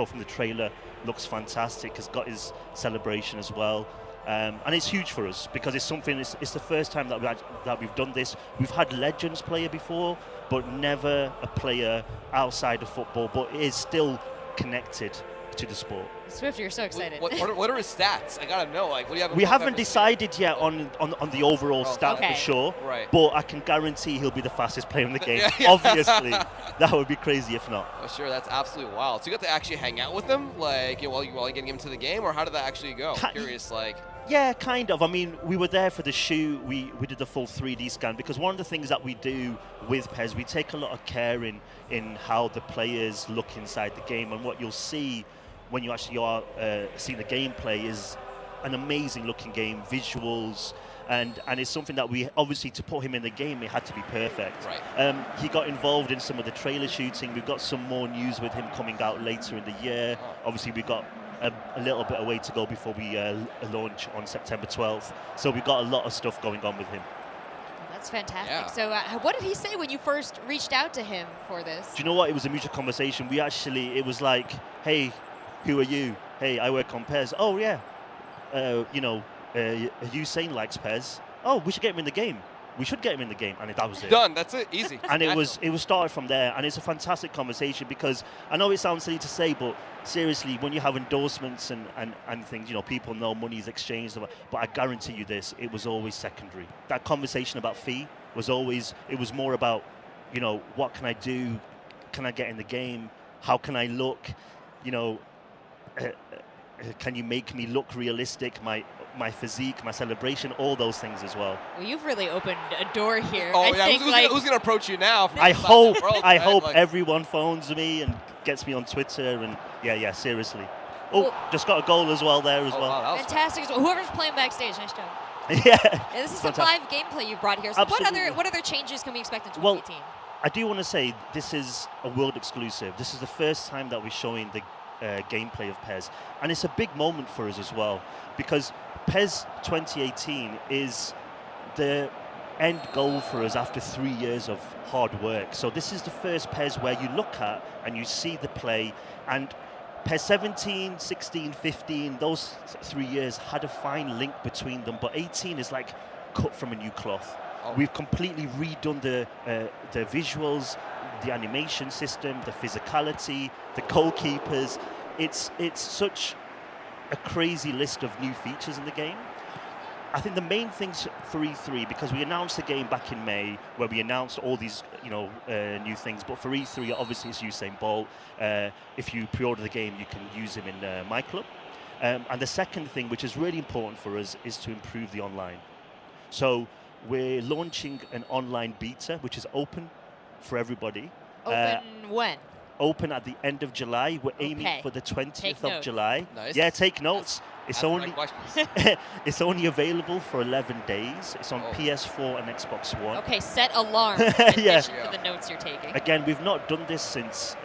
from the trailer looks fantastic. Has got his celebration as well. And it's huge for us because it's something. It's the first time that we've done this. We've had legends player before, but never a player outside of football. But it is still connected to the sport. Swift, you're so excited. What are his stats? I gotta know. Like, what do you have? We haven't decided yet on the overall stat okay. for sure. Right. But I can guarantee he'll be the fastest player in the game. Obviously, that would be crazy if not. Oh, sure, that's absolutely wild. So you got to actually hang out with him, like, while you're getting him to the game, or how did that actually go? I'm curious, like. Yeah, kind of. I mean, we were there for the shoot. We did the full 3D scan because one of the things that we do with PES, we take a lot of care in how the players look inside the game, and what you'll see when you actually are seeing the gameplay is an amazing looking game, visuals, and it's something that we obviously, to put him in the game, it had to be perfect. Right. He got involved in some of the trailer shooting. We've got some more news with him coming out later in the year. Obviously, we've got a little bit of way to go before we launch on September 12th. So we've got a lot of stuff going on with him. That's fantastic. Yeah. So what did he say when you first reached out to him for this? Do you know what? It was a mutual conversation. It was like, hey, who are you? Hey, I work on PES. Oh, yeah. Usain likes PES. Oh, we should get him in the game. We should get him in the game, and that was it. Done. That's it. Easy. And it was started from there, and it's a fantastic conversation because I know it sounds silly to say, but seriously, when you have endorsements and things, people know money is exchanged. But I guarantee you this: it was always secondary. That conversation about fee was always. It was more about, what can I do? Can I get in the game? How can I look? Can you make me look realistic? My physique, my celebration, all those things as well. Well, you've really opened a door here. Oh, I yeah. think, Who's going to approach you now? I hope everyone phones me and gets me on Twitter, and yeah, seriously. Oh, just got a goal as well there as well. Wow, fantastic. Well, whoever's playing backstage, nice job. Yeah. This is some live gameplay you've brought here. So what other changes can we expect in 2018? Well, I do want to say this is a world exclusive. This is the first time that we're showing the gameplay of PES, and it's a big moment for us as well because PES 2018 is the end goal for us after 3 years of hard work. So this is the first PES where you look at and you see the play, and PES 17, 16, 15, those 3 years had a fine link between them, but 18 is like cut from a new cloth. We've completely redone the visuals, the animation system, the physicality, the goalkeepers. It's such a crazy list of new features in the game. I think the main things for E3, because we announced the game back in May, where we announced all these new things, but for E3, obviously it's Usain Bolt. If you pre-order the game, you can use him in My Club. And the second thing, which is really important for us, is to improve the online. So we're launching an online beta, which is open for everybody. Open when? Open at the end of July. We're aiming for the 20th of July. Nice. Yeah, take notes. It's only it's only available for 11 days. It's on PS4 and Xbox One. Okay, set alarm in addition to the notes you're taking. Again, we've not done this since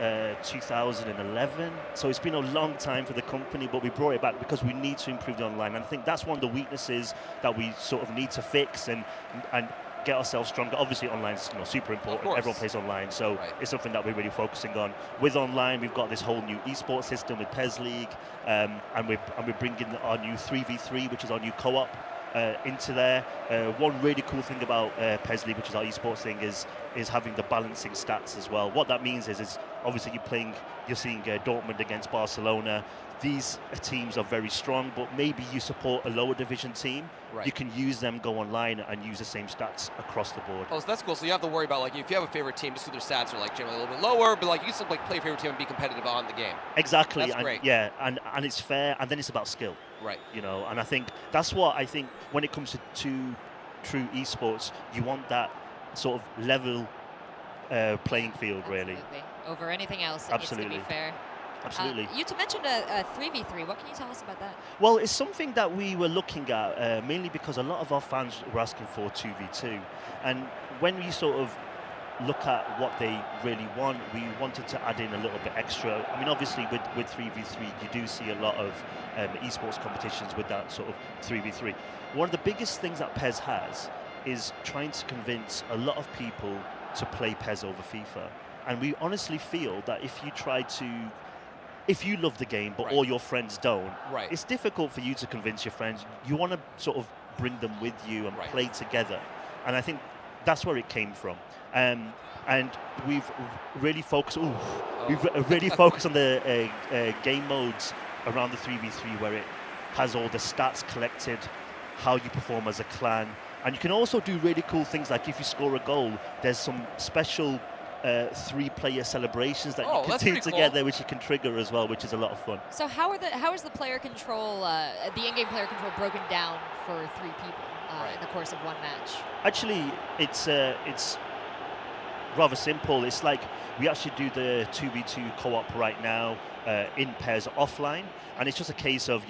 2011, so it's been a long time for the company, but we brought it back because we need to improve the online. And I think that's one of the weaknesses that we sort of need to fix and get ourselves stronger. Obviously, online is super important. Everyone plays online, so it's something that we're really focusing on. With online, we've got this whole new esports system with PES League, and we're bringing our new 3v3, which is our new co-op, into there. One really cool thing about PES League, which is our esports thing, is having the balancing stats as well. What that means is obviously you're seeing Dortmund against Barcelona. These teams are very strong, but maybe you support a lower division team. You can use them, go online, and use the same stats across the board. Oh, so that's cool. So you have to worry about, like, if you have a favorite team, just because their stats are generally a little bit lower, but you can still play your favorite team and be competitive on the game. Exactly. That's great. Yeah, and it's fair, and then it's about skill. Right. And I think that's what I think when it comes to true esports, you want that sort of level playing field, really. Over anything else, it needs to be fair. Absolutely. You mentioned a 3v3. What can you tell us about that? Well, it's something that we were looking at mainly because a lot of our fans were asking for 2v2. And when we sort of look at what they really want, we wanted to add in a little bit extra. I mean, obviously with 3v3, you do see a lot of esports competitions with that sort of 3v3. One of the biggest things that PES has is trying to convince a lot of people to play PES over FIFA. And we honestly feel that if you try to if you love the game but Right. all your friends don't, Right. it's difficult for you to convince your friends. You want to sort of bring them with you and Right. play together. And I think that's where it came from. And we've really focused. We've really focused on the game modes around the 3v3, where it has all the stats collected, how you perform as a clan, and you can also do really cool things like if you score a goal, there's some special 3-player celebrations that you can that's do pretty together, cool. which you can trigger as well, which is a lot of fun. So how is the player control, the in-game player control broken down for 3 people in the course of one match? Actually, it's rather simple. It's like we actually do the 2v2 co-op right now in pairs offline, and it's just a case of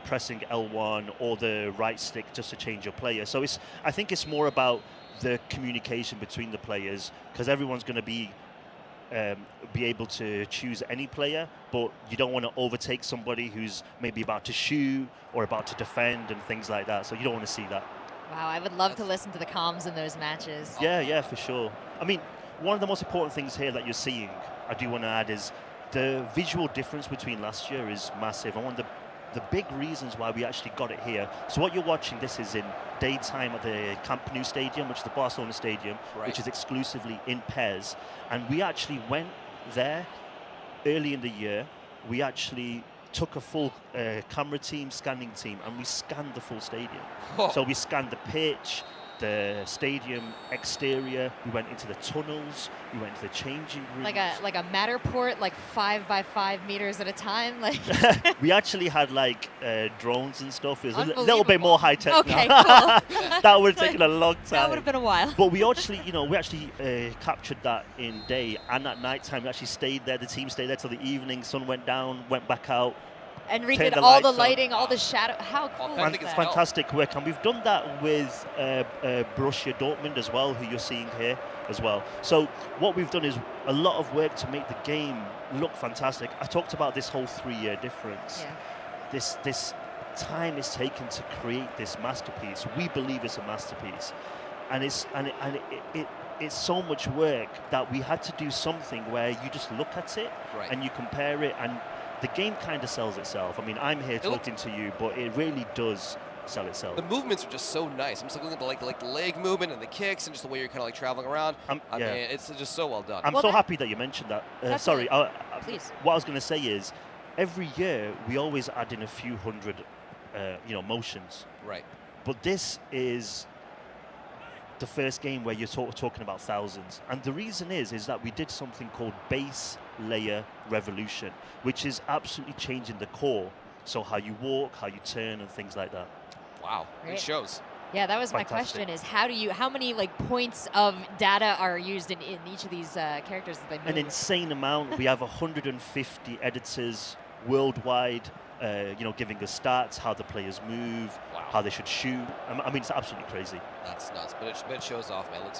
pressing L1 or the right stick just to change your player. So I think it's more about the communication between the players, because everyone's going to be able to choose any player, but you don't want to overtake somebody who's maybe about to shoot or about to defend and things like that. So you don't want to see that. Wow, I would love to listen to the comms in those matches. Yeah, for sure. I mean, one of the most important things here that you're seeing, I do want to add, is the visual difference between last year is massive. And one of the big reasons why we actually got it here. So what you're watching, this is in daytime at the Camp Nou Stadium, which is the Barcelona Stadium, which is exclusively in PES. And we actually went there early in the year. We actually took a full camera team, scanning team, and we scanned the full stadium. So we scanned the pitch, the stadium exterior, we went into the tunnels, we went into the changing rooms. Like a Matterport, like 5 by 5 meters at a time. Like we actually had like drones and stuff. It was a little bit more high tech. Okay, now. cool. That would have taken a long time. That would have been a while. But we actually, captured that in day, and at night time we actually stayed there. The team stayed there till the evening. Sun went down, went back out. And Turned redid the all the lights on. lighting, all the shadow. How cool is Authentic that? as hell. Fantastic work, and we've done that with Borussia Dortmund as well, who you're seeing here as well. So what we've done is a lot of work to make the game look fantastic. I talked about this whole 3-year difference. Yeah. This time is taken to create this masterpiece. We believe it's a masterpiece, and it's so much work that we had to do something where you just look at it and you compare it, and the game kind of sells itself. I mean, I'm here talking to you, but it really does sell itself. The movements are just so nice. I'm just looking at the the leg movement and the kicks and just the way you're kind of traveling around. I mean, it's just so well done. I'm so happy that you mentioned that. Sorry, please. What I was going to say is, every year we always add in a few hundred, motions. Right. But this is the first game where you're talking about thousands, and the reason is that we did something called base layer revolution, which is absolutely changing the core. So how you walk, how you turn, and things like that. Wow, it shows. Yeah, that was my Fantastic. question: is how many points of data are used in each of these characters that they move? An insane amount. We have 150 editors worldwide, giving us stats, how the players move, how they should shoot. I mean, it's absolutely crazy. That's nuts, but it shows off, man. It looks